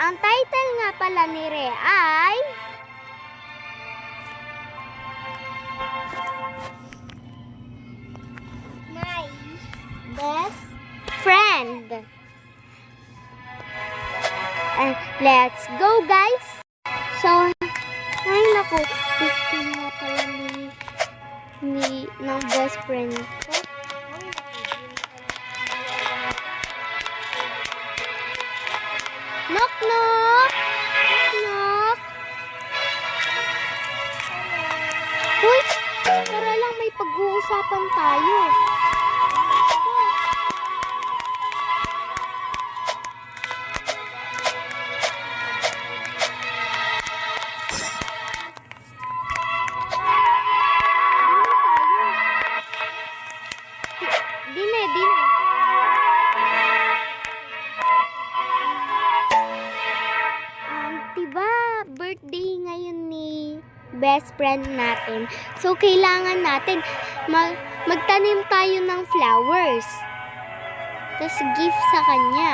Ang title nga pala ni Rhea ay My Best Friend. Let's go, guys! So, ay naku, gusto nga pala ng best friend ko. Knock, knock! Knock, knock! Uy! Tara lang, may pag-uusapan tayo. Dine. Diba, birthday ngayon ni best friend natin. So, kailangan natin magtanim tayo ng flowers. Tapos, gift sa kanya.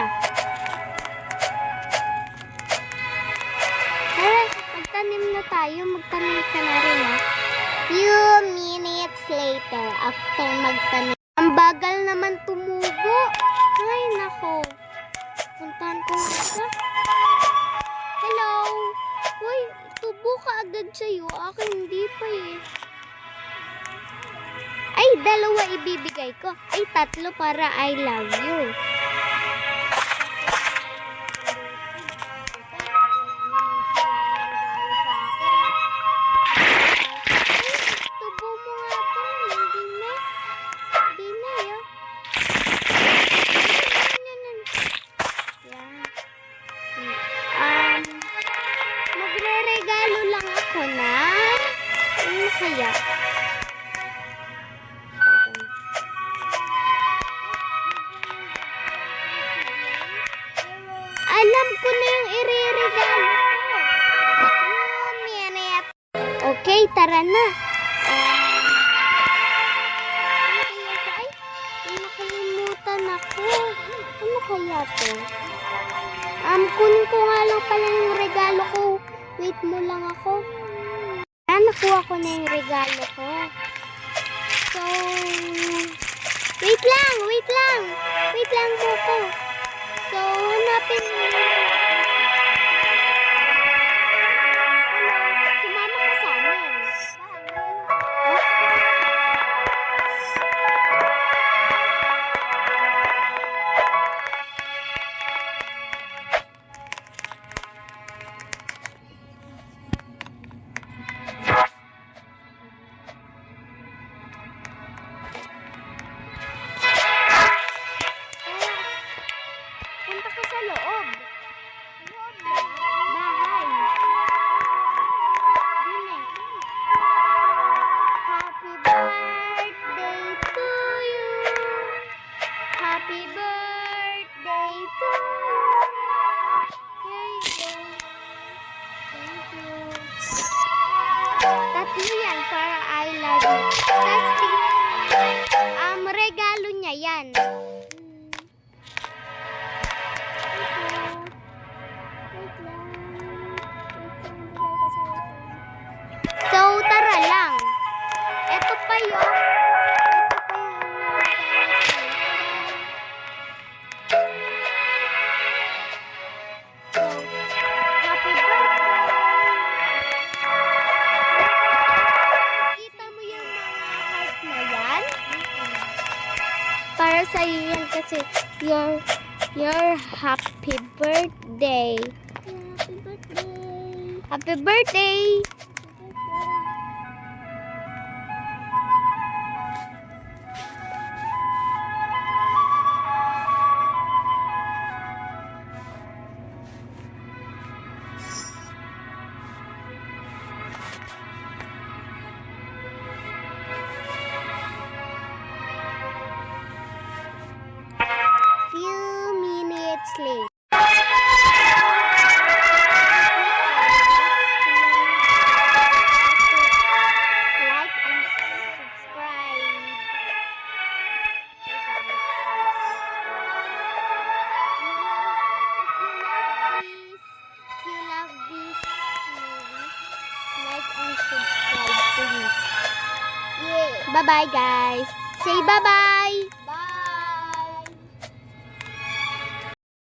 Tara, magtanim na tayo. Magtanim ka na rin, ha? Few minutes later, after magtanim. Ang bagal naman tumubo. Ay, nako. Puntahan ko siya. Hello? Uy, tubo ka agad sa'yo. Akin hindi pa eh. Ay, 2 ibibigay ko. Ay, 3 para I love you. Tubo mo nga to. Hindi na yun. Magre-regalo lang ako na. Ano kaya? Alam ko na yung ire-regalo ko. Okay, tara na. Ay, nakalimutan ako. Ano kaya to? Kunin ko nga lang pala yung regalo ko. Wait mo lang ako. Nakuha ko na yung regalo ko. So, wait lang. Wait lang po ko. So, hanapin mo. Sumama ka sa amin. Punta ka sa loob. Bahay. Dine. Happy birthday to you. Happy birthday to you. Here you go. Thank you. 3 yan para I love you. Tapos, regalo niya yan. So, tara lang. Ito pa yun. So, happy birthday. Kita mo yung mga heart na yan? Para sa'yo yan kasi your happy birthday. Happy birthday. Happy birthday. Few minutes later. subscribe please. Yeah. Bye-bye guys. Say bye-bye.